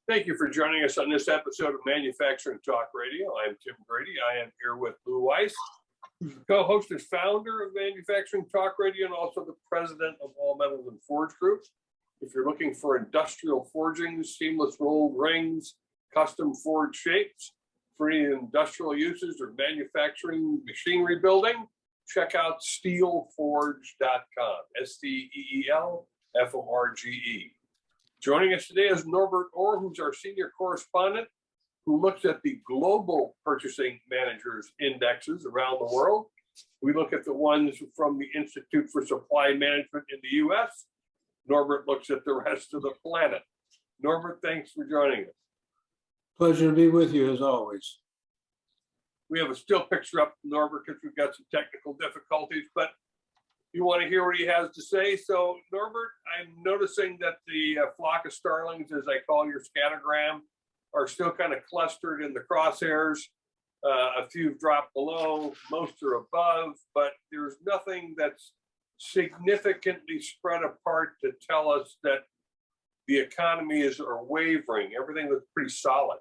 Thank you for joining us on this episode of Manufacturing Talk Radio. I'm Tim Grady. I am here with Lou Weiss, who's the co-host and founder of Manufacturing Talk Radio and also the president of All Metals and Forge Group. If you're looking for industrial forgings, seamless rolled rings, custom forged shapes for any industrial uses or manufacturing machinery building, check out steelforge.com, STEELFORGE. Joining us today is Norbert Ore, who's our senior correspondent, who looks at the global purchasing managers indexes around the world. We look at the ones from the Institute for Supply Management in the US. Norbert looks at the rest of the planet. Norbert, thanks for joining us. Pleasure to be with you as always. We have a still picture up, Norbert, because we've got some technical difficulties, but you want to hear what he has to say. So, Norbert, I'm noticing that the flock of starlings, as I call your scattergram, are still kind of clustered in the crosshairs. A few drop below, most are above, but there's nothing that's significantly spread apart to tell us that the economy are wavering. Everything looks pretty solid.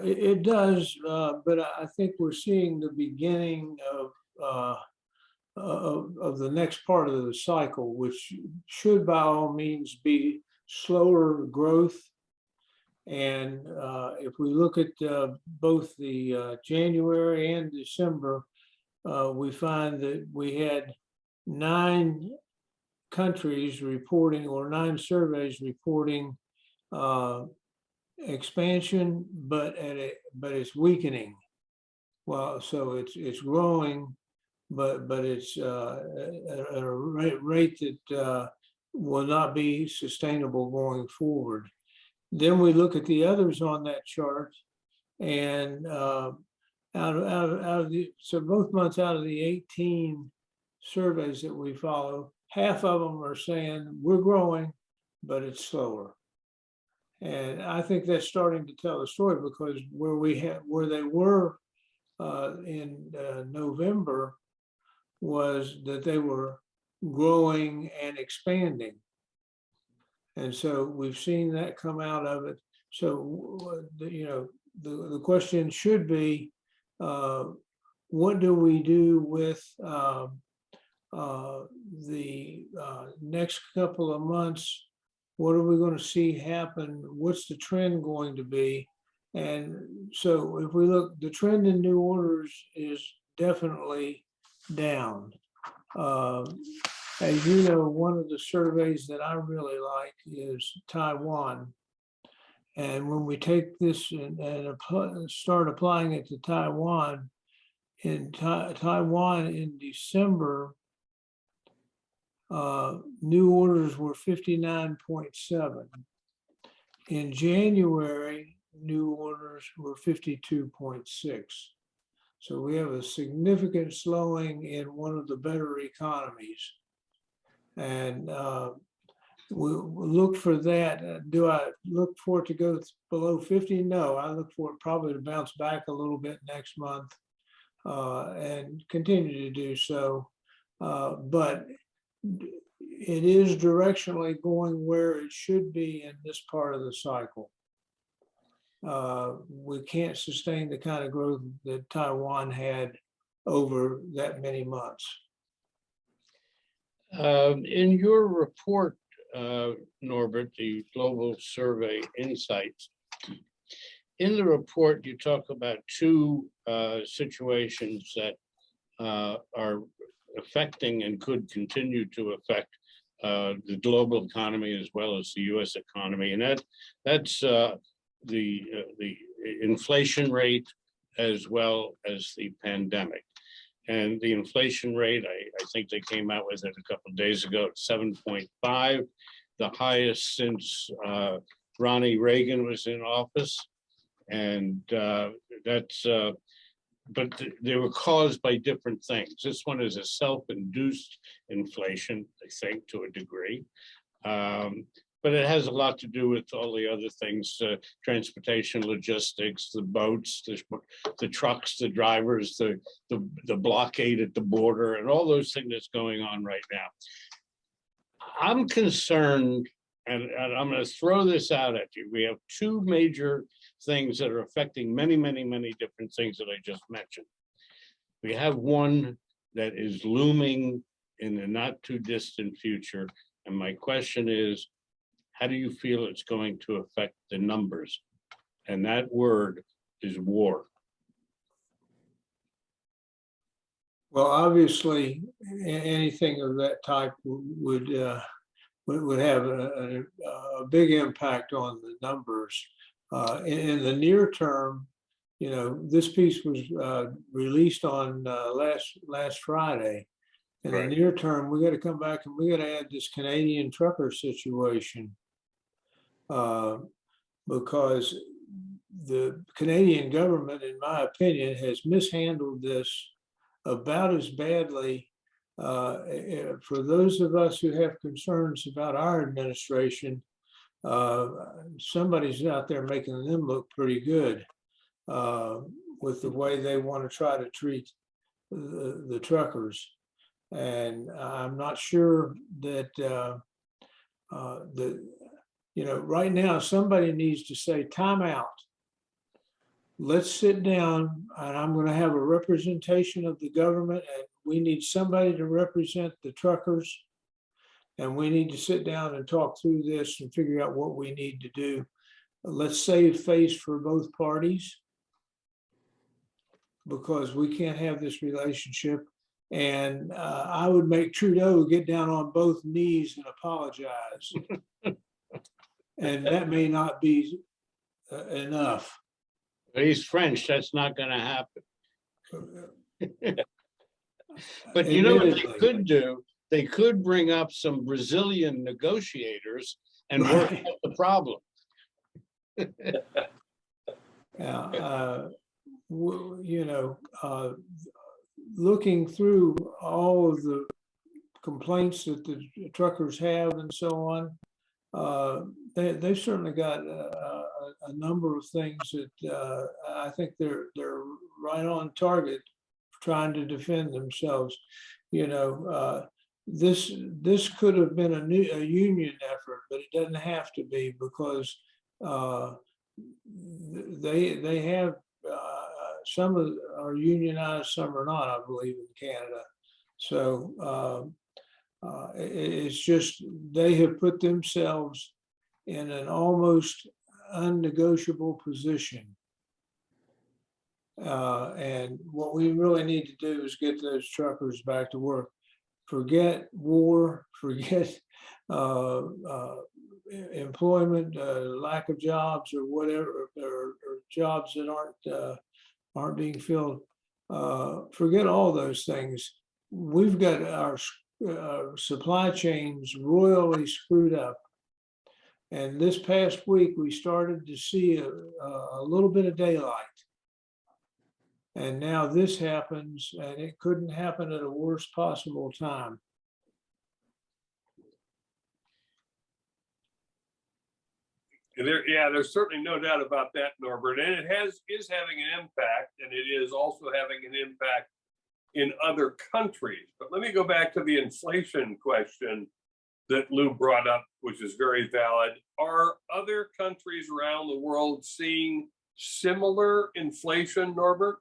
It does, but I think we're seeing the beginning of the next part of the cycle, which should by all means be slower growth. And if we look at both the January and December, we find that we had 9 countries reporting, or 9 surveys reporting expansion, but it's weakening. Well, so it's growing, but it's at a rate that will not be sustainable going forward. Then we look at the others on that chart, and out of the, so both months out of the 18 surveys that we follow, half of them are saying we're growing, but it's slower. And I think that's starting to tell the story, because where they were in November was that they were growing and expanding. And so we've seen that come out of it. So, the question should be, what do we do with the next couple of months? What are we going to see happen? What's the trend going to be? And so if we look, the trend in new orders is definitely down. As you know, one of the surveys that I really like is Taiwan. And when we take this and start applying it to Taiwan, in Taiwan in December, new orders were 59.7. In January, new orders were 52.6. So we have a significant slowing in one of the better economies. And we look for that. Do I look for it to go below 50? No, I look for it probably to bounce back a little bit next month and continue to do so. But it is directionally going where it should be in this part of the cycle. We can't sustain the kind of growth that Taiwan had over that many months. In your report, Norbert, the Global Survey Insights, in the report you talk about 2 situations that are affecting and could continue to affect the global economy as well as the U.S. economy, and that's the inflation rate as well as the pandemic. And the inflation rate, I think they came out with it a couple of days ago, 7.5, the highest since Ronnie Reagan was in office. And but they were caused by different things. This one is a self-induced inflation, I think, to a degree. But it has a lot to do with all the other things, transportation, logistics, the boats, the trucks, the drivers, the blockade at the border, and all those things that's going on right now. I'm concerned, and I'm going to throw this out at you. We have two major things that are affecting many, many, many different things that I just mentioned. We have one that is looming in the not too distant future. And my question is, how do you feel it's going to affect the numbers? And that word is war. Well, obviously, anything of that type would have a big impact on the numbers. In the near term, you know, this piece was released on last Friday. In the near term, we got to come back and we got to add this Canadian trucker situation, because the Canadian government, in my opinion, has mishandled this about as badly. For those of us who have concerns about our administration, somebody's out there making them look pretty good with the way they want to try to treat the truckers. And I'm not sure that you know, right now somebody needs to say time out. Let's sit down, and I'm going to have a representation of the government, and we need somebody to represent the truckers, and we need to sit down and talk through this and figure out what we need to do. Let's save face for both parties, because we can't have this relationship. And I would make Trudeau get down on both knees and apologize. And that may not be enough. He's French, that's not going to happen. But you know what they could do? They could bring up some Brazilian negotiators and work out the problem. You know, looking through all of the complaints that the truckers have and so on, they've certainly got a number of things that I think they're right on target trying to defend themselves. You know, this could have been a union effort, but it doesn't have to be, because they have some are unionized, some are not, I believe, in Canada. So it's just they have put themselves in an almost unnegotiable position. And what we really need to do is get those truckers back to work. Forget war, forget employment, lack of jobs or whatever, or jobs that aren't being filled. Forget all those things. We've got our supply chains royally screwed up. And this past week, we started to see a little bit of daylight. And now this happens, and it couldn't happen at a worst possible time. There's certainly no doubt about that, Norbert. And it is having an impact, and it is also having an impact in other countries. But let me go back to the inflation question that Lou brought up, which is very valid. Are other countries around the world seeing similar inflation, Norbert?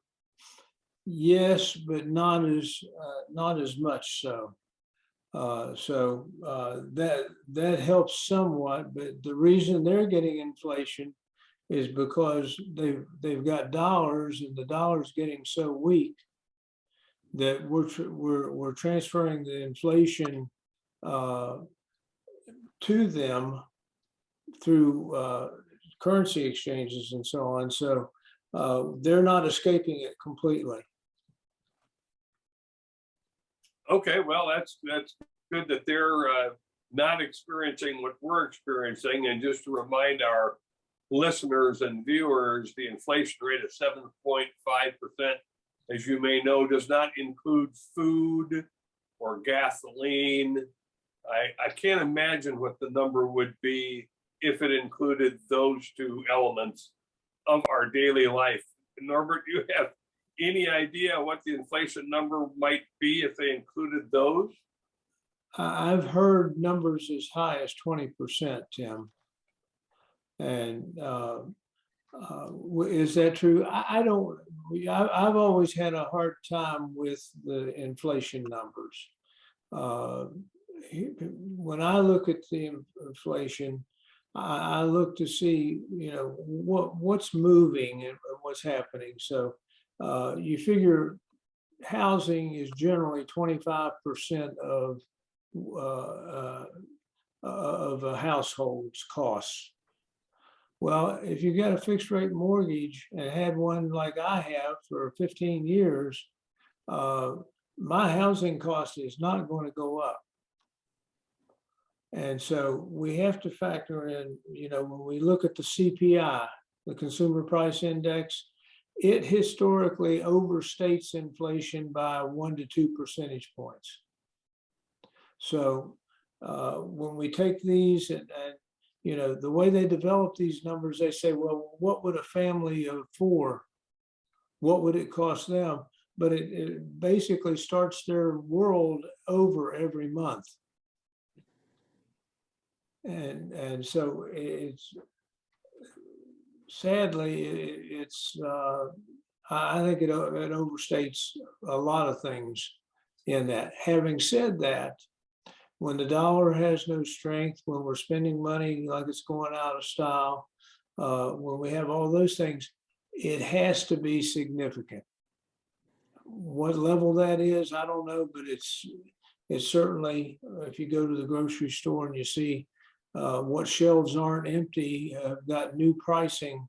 Yes, but not as much so. That helps somewhat, but the reason they're getting inflation is because they've got dollars, and the dollar's getting so weak that we're transferring the inflation to them through currency exchanges and so on. So they're not escaping it completely. Okay, well, that's good that they're not experiencing what we're experiencing. And just to remind our listeners and viewers, the inflation rate of 7.5%, as you may know, does not include food or gasoline. I can't imagine what the number would be if it included those two elements of our daily life. Norbert, do you have any idea what the inflation number might be if they included those? I've heard numbers as high as 20%, Tim. And is that true? I don't, I've always had a hard time with the inflation numbers. When I look at the inflation, I look to see, what's moving and what's happening. So you figure housing is generally 25% of a household's costs. Well, if you got a fixed rate mortgage and had one like I have for 15 years, my housing cost is not going to go up. And so we have to factor in, when we look at the CPI, the Consumer Price Index, it historically overstates inflation by 1 to 2 percentage points. So when we take these and the way they develop these numbers, they say, well, what would a family of 4, what would it cost them? But it basically starts their world over every month. And so it's, sadly, it's, I think it overstates a lot of things in that. Having said that, when the dollar has no strength, when we're spending money like it's going out of style, when we have all those things, it has to be significant. What level that is, I don't know, but it's certainly, if you go to the grocery store and you see what shelves aren't empty, have got new pricing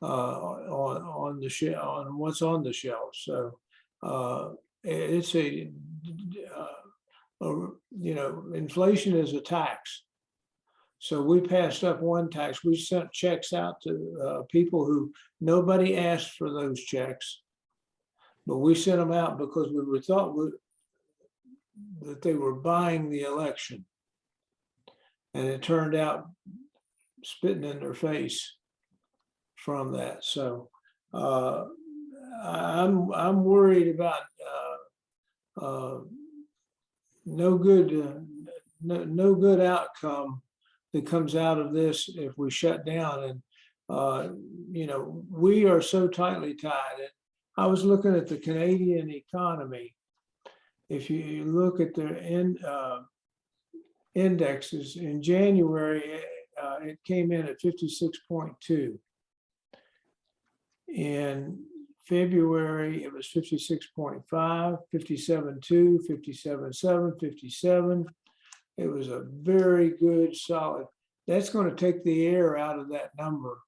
on the on what's on the shelves. So it's inflation is a tax. So we passed up one tax. We sent checks out to people who nobody asked for those checks, but we sent them out because we thought that they were buying the election. And it turned out spitting in their face from that. So I'm worried about no good outcome that comes out of this if we shut down. And we are so tightly tied. I was looking at the Canadian economy. If you look at their indexes in January, it came in at 56.2. In February, it was 56.5, 57.2, 57.7, 57. It was a very good, solid. That's going to take the air out of that number,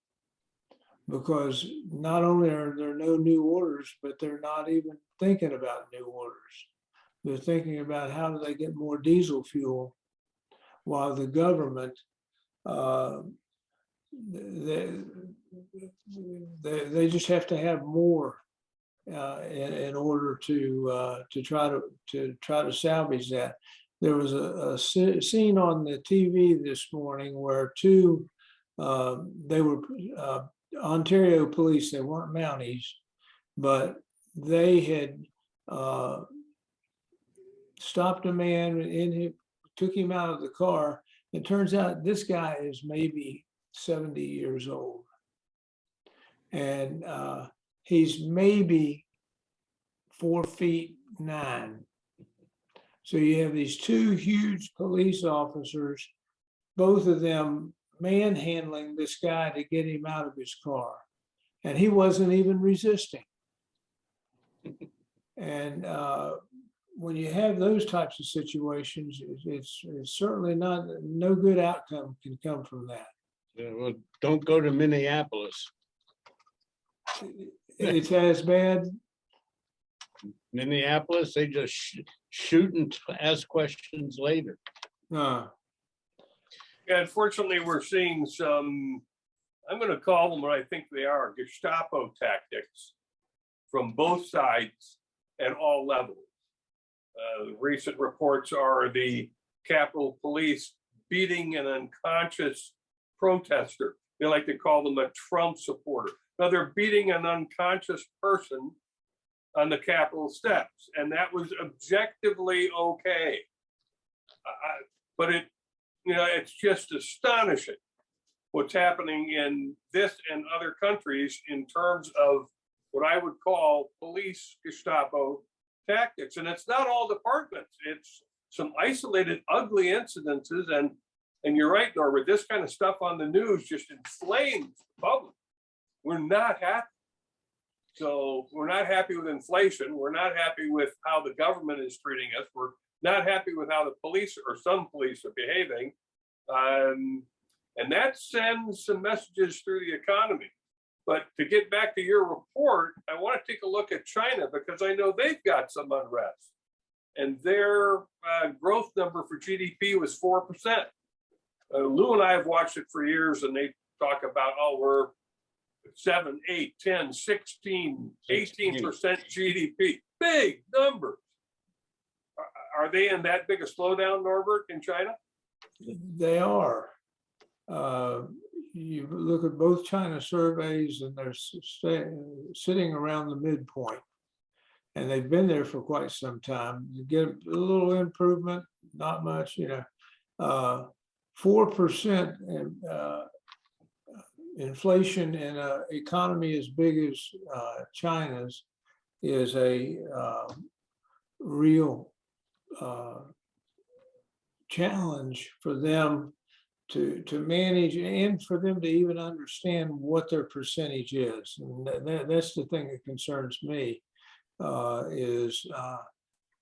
because not only are there no new orders, but they're not even thinking about new orders. They're thinking about how do they get more diesel fuel, while the government, they just have to have more in order to try to salvage that. There was a scene on the TV this morning where they were Ontario police. They weren't Mounties, but they had stopped a man took him out of the car. It turns out this guy is maybe 70 years old. And he's maybe 4'9". So you have these 2 huge police officers, both of them manhandling this guy to get him out of his car. And he wasn't even resisting. And when you have those types of situations, it's certainly no good outcome can come from that. Yeah, well, don't go to Minneapolis. It's as bad. Minneapolis, they just shoot and ask questions later. Yeah, unfortunately, we're seeing some, I'm going to call them what I think they are, Gestapo tactics from both sides at all levels. Recent reports are the Capitol Police beating an unconscious protester. They like to call them a Trump supporter. Now they're beating an unconscious person on the Capitol steps, and that was objectively okay. But it's just astonishing what's happening in this and other countries in terms of what I would call police Gestapo tactics. And it's not all departments. It's some isolated, ugly incidences. And you're right, Norbert, this kind of stuff on the news just inflames the public. We're not happy. So we're not happy with inflation. We're not happy with how the government is treating us. We're not happy with how the police or some police are behaving. And that sends some messages through the economy. But to get back to your report, I want to take a look at China because I know they've got some unrest. And their growth number for GDP was 4%. Lou and I have watched it for years, and they talk about, oh, we're 7, 8, 10, 16, 18% GDP. Big numbers. Are they in that big a slowdown, Norbert, in China? They are. You look at both China surveys and they're sitting around the midpoint. And they've been there for quite some time. You get a little improvement, not much, 4% inflation in an economy as big as China's is a real challenge for them to manage and for them to even understand what their percentage is. And that's the thing that concerns me, is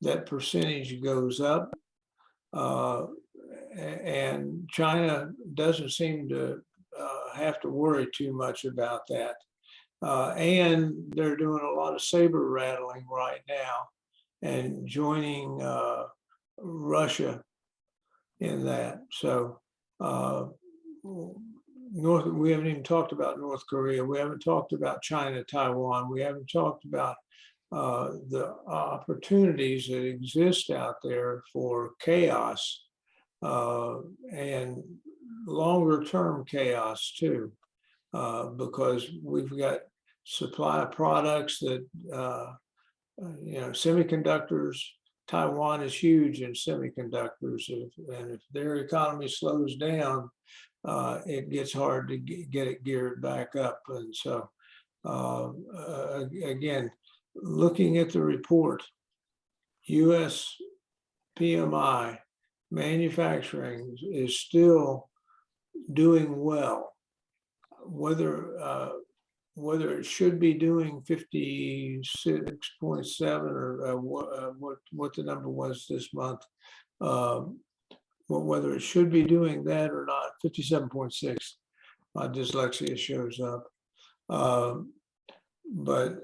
that percentage goes up, and China doesn't seem to have to worry too much about that. And they're doing a lot of saber rattling right now and joining Russia in that. So we haven't even talked about North Korea. We haven't talked about China, Taiwan. We haven't talked about the opportunities that exist out there for chaos and longer term chaos too, because we've got supply products that, semiconductors. Taiwan is huge in semiconductors, and if their economy slows down, it gets hard to get it geared back up. And so, again, looking at the report, U.S. PMI manufacturing is still doing well. Whether it should be doing 56.7 or what the number was this month, whether it should be doing that or not, 57.6, my dyslexia shows up. But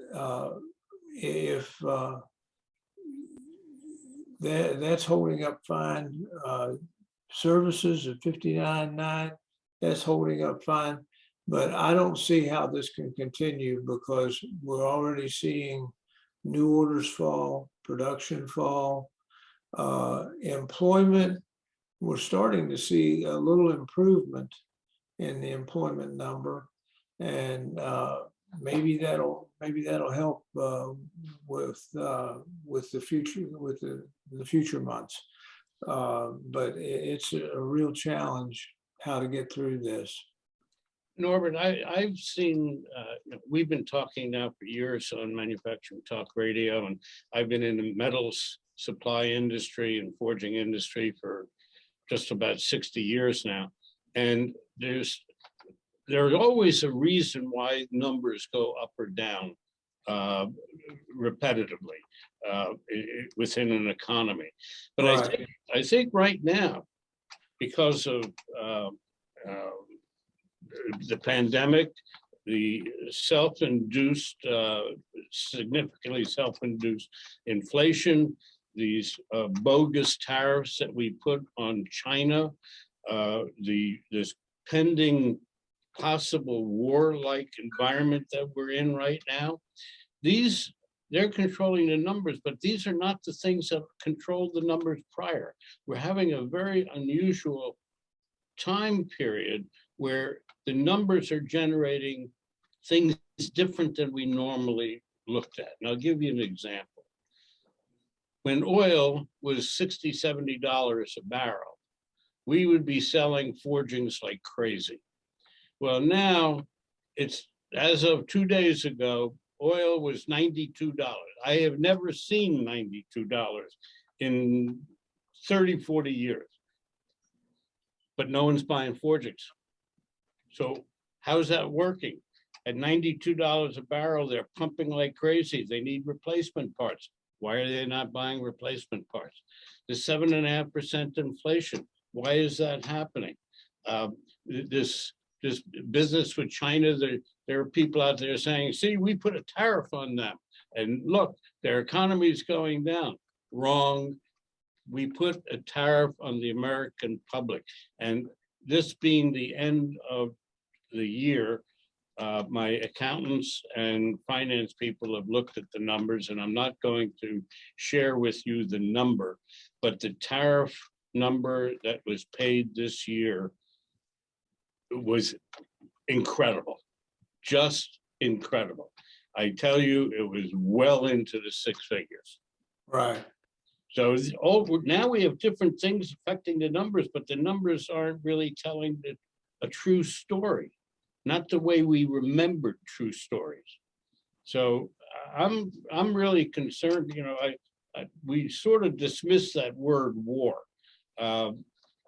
if that's holding up fine, services at 59.9, that's holding up fine. But I don't see how this can continue because we're already seeing new orders fall, production fall, employment. We're starting to see a little improvement in the employment number, and maybe that'll help with the future months. But it's a real challenge how to get through this. Norbert, I've seen, we've been talking now for years on Manufacturing Talk Radio, and I've been in the metals supply industry and forging industry for just about 60 years now. And there's always a reason why numbers go up or down repetitively within an economy. But right. I think right now, because of the pandemic, the significantly self-induced inflation, these bogus tariffs that we put on China, this pending possible war-like environment that we're in right now, they're controlling the numbers, but these are not the things that controlled the numbers prior. We're having a very unusual time period where the numbers are generating things different than we normally looked at. And I'll give you an example. when oil was $60, $70 a barrel, we would be selling forgings like crazy. Well, now it's, as of 2 days ago, oil was $92. I have never seen $92 in 30, 40 years. But no one's buying forgings. So how's that working? At $92 a barrel, they're pumping like crazy. They need replacement parts. Why are they not buying replacement parts? The 7.5% inflation. Why is that happening? This business with China, there are people out there saying, see, we put a tariff on them. And look, their economy is going down. Wrong. We put a tariff on the American public. And this being the end of the year, my accountants and finance people have looked at the numbers, and I'm not going to share with you the number, but the tariff number that was paid this year was incredible, just incredible. I tell you, it was well into the 6 figures. Right. So now we have different things affecting the numbers, but the numbers aren't really telling a true story, not the way we remembered true stories. So I'm really concerned. You know, we sort of dismiss that word war.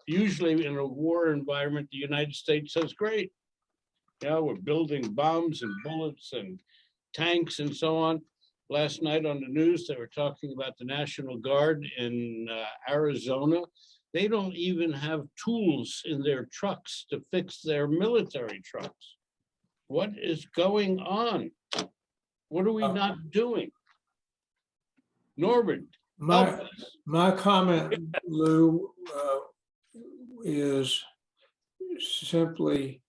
Usually in a war environment, the United States says, great. Yeah, we're building bombs and bullets and tanks and so on. Last night on the news, they were talking about the National Guard in Arizona. They don't even have tools in their trucks to fix their military trucks. What is going on? What are we not doing? Norbert, help us. My comment, Lou, is simply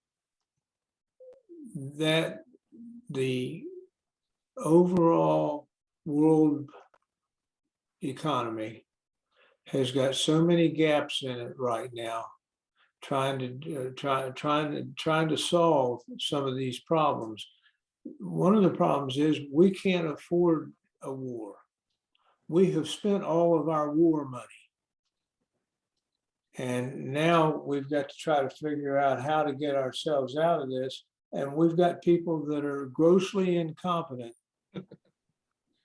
that the overall world economy has got so many gaps in it right now, trying to solve some of these problems. One of the problems is we can't afford a war. We have spent all of our war money. And now we've got to try to figure out how to get ourselves out of this. And we've got people that are grossly incompetent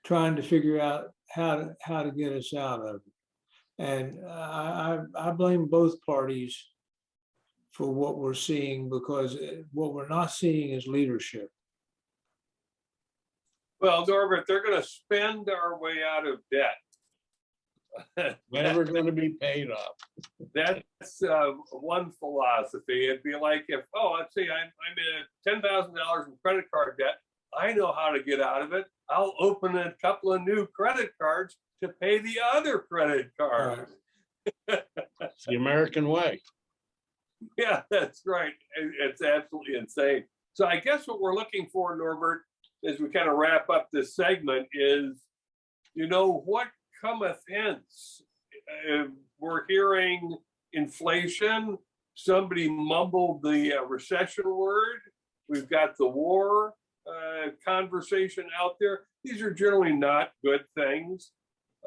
trying to figure out how to get us out of it. And I blame both parties for what we're seeing, because what we're not seeing is leadership. Well, Norbert, they're going to spend our way out of debt. Never going to be paid off. That's one philosophy. It'd be like if, oh, let's see, I'm in $10,000 in credit card debt. I know how to get out of it. I'll open a couple of new credit cards to pay the other credit cards. It's the American way. Yeah, that's right. It's absolutely insane. So I guess what we're looking for, Norbert, as we kind of wrap up this segment is, you know, what cometh hence? We're hearing inflation. Somebody mumbled the recession word. We've got the war conversation out there. These are generally not good things.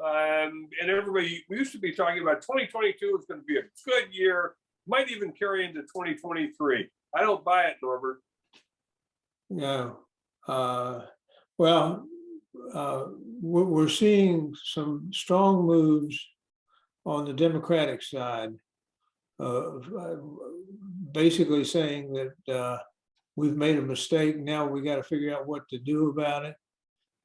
And everybody, we used to be talking about 2022 is going to be a good year, might even carry into 2023. I don't buy it, Norbert. No. Well, we're seeing some strong moves on the Democratic side, basically saying that we've made a mistake. Now we got to figure out what to do about it.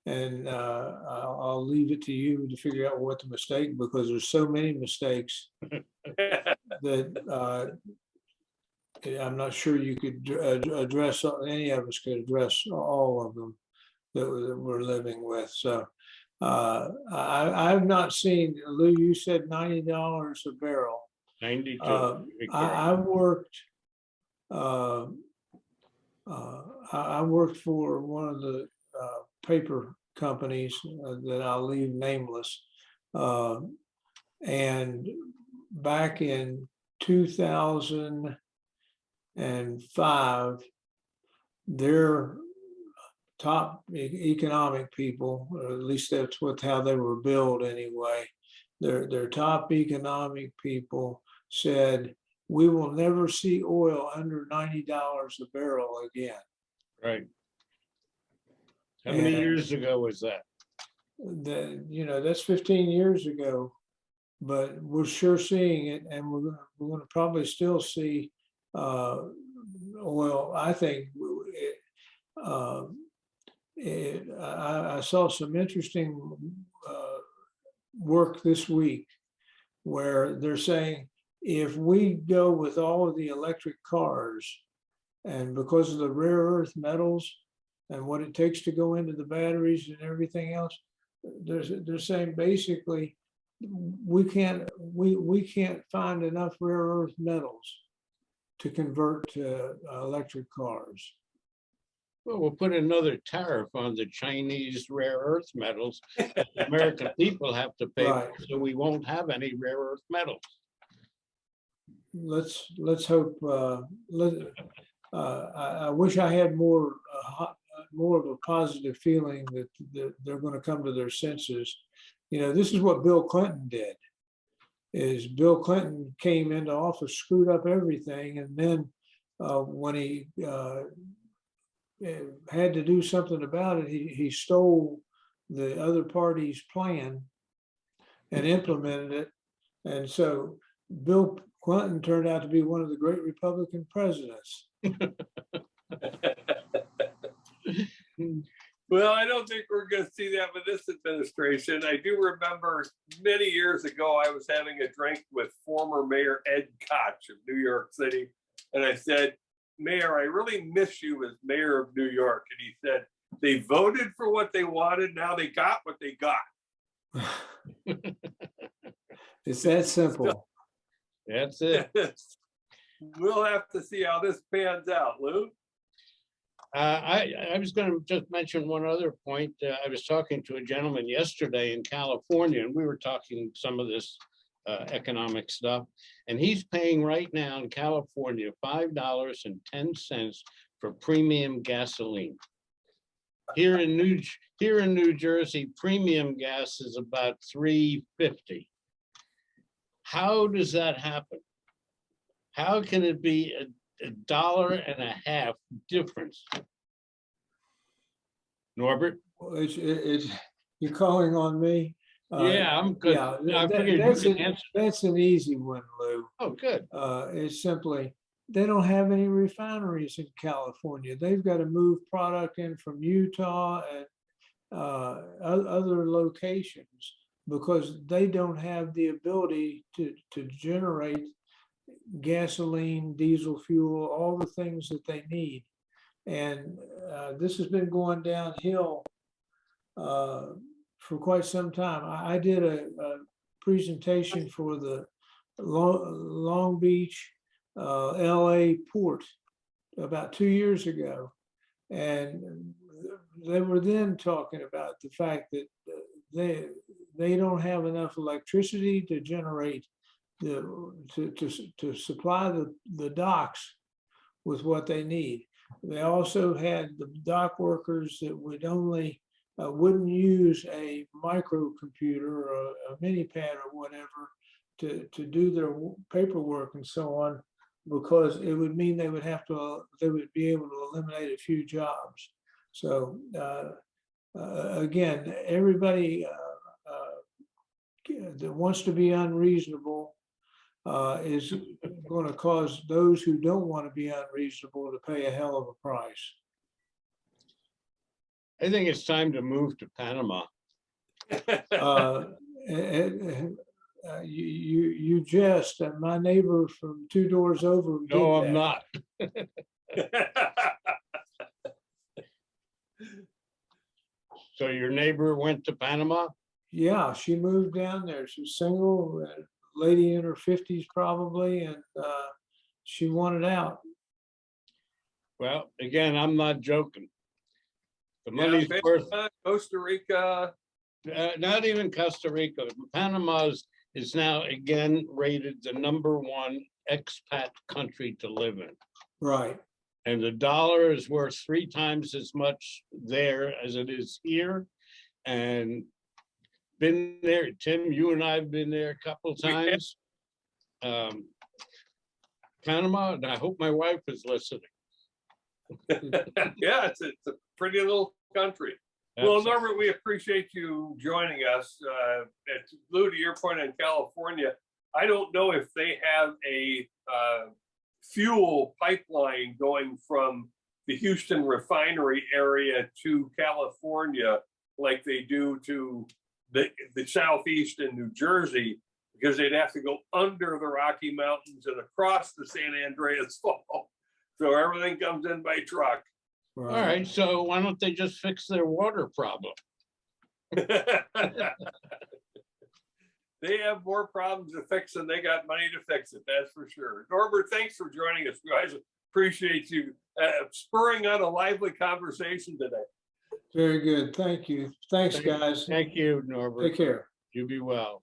And I'll leave it to you to figure out what the mistake, because there's so many mistakes that I'm not sure you could address, any of us could address all of them that we're living with. So I've not seen, Lou, you said $90 a barrel. 92. I worked for one of the paper companies that I'll leave nameless. And back in 2005, their top economic people, or at least that's how they were billed anyway. Their top economic people said, we will never see oil under $90 a barrel again. Right. How many And years ago was that? that's 15 years ago, but we're sure seeing it, and we're going to probably still see oil. I think I saw some interesting work this week where they're saying if we go with all of the electric cars, and because of the rare earth metals and what it takes to go into the batteries and everything else, they're saying basically we can't find enough rare earth metals to convert to electric cars. Well, we'll put another tariff on the Chinese rare earth metals that the American people have to pay, Right. so we won't have any rare earth metals. Let's hope. I wish I had more of a positive feeling that they're going to come to their senses. This is what Bill Clinton did. Is Bill Clinton came into office, screwed up everything, and then when he had to do something about it, he stole the other party's plan and implemented it. And so Bill Clinton turned out to be one of the great Republican presidents. Well, I don't think we're going to see that with this administration. I do remember many years ago, I was having a drink with former Mayor Ed Koch of New York City. And I said, Mayor, I really miss you as mayor of New York. And he said, they voted for what they wanted. Now they got what they got. It's that simple. That's it. We'll have to see how this pans out, Lou. I was going to just mention one other point. I was talking to a gentleman yesterday in California, and we were talking some of this economic stuff. And he's paying right now in California $5.10 for premium gasoline. Here in New Jersey, premium gas is about $3.50. How does that happen? How can it be $1.50 difference? Norbert? It's you're calling on me. Yeah, I'm good. Yeah, I figured you could answer. that's an easy one, Lou. Oh, good. It's simply they don't have any refineries in California. They've got to move product in from Utah and other locations because they don't have the ability to generate gasoline, diesel fuel, all the things that they need. And this has been going downhill for quite some time. I did a presentation for the Long Beach, LA port about 2 years ago. And they were then talking about the fact that they don't have enough electricity to generate to supply the docks with what they need. They also had the dock workers that wouldn't use a microcomputer or a mini pad or whatever to do their paperwork and so on, because it would mean they would be able to eliminate a few jobs. So again, everybody that wants to be unreasonable is going to cause those who don't want to be unreasonable to pay a hell of a price. I think it's time to move to Panama. You jest, and my neighbor from 2 doors over. No, I'm not. So your neighbor went to Panama? Yeah, she moved down there. She's single, lady in her 50s probably, and she wanted out. Well, again, I'm not joking. The money's worth. Costa Rica. Not even Costa Rica. Panama is now again rated the #1 expat country to live in. Right. And the dollar is worth 3 times as much there as it is here. And been there, Tim, you and I have been there a couple times. Panama, and I hope my wife is listening. Yeah, it's a pretty little country. Well, Norbert, we appreciate you joining us. Lou, to your point in California, I don't know if they have a fuel pipeline going from the Houston refinery area to California like they do to the Southeast and New Jersey, because they'd have to go under the Rocky Mountains and across the San Andreas Fault. So everything comes in by truck. All right, so why don't they just fix their water problem? They have more problems to fix than they got money to fix it, that's for sure. Norbert, thanks for joining us, guys. Appreciate you spurring on a lively conversation today. Very good. Thank you. Thanks, guys. Thank you, Norbert. Take care. You be well.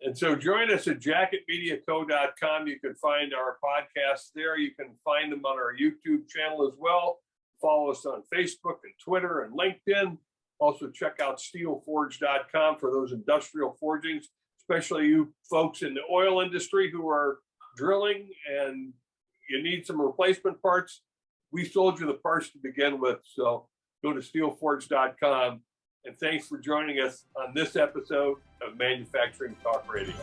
And so join us at jacketmediaco.com. You can find our podcasts there. You can find them on our YouTube channel as well. Follow us on Facebook and Twitter and LinkedIn. Also check out steelforge.com for those industrial forgings, especially you folks in the oil industry who are drilling and you need some replacement parts. We sold you the parts to begin with. So go to steelforge.com. And thanks for joining us on this episode of Manufacturing Talk Radio.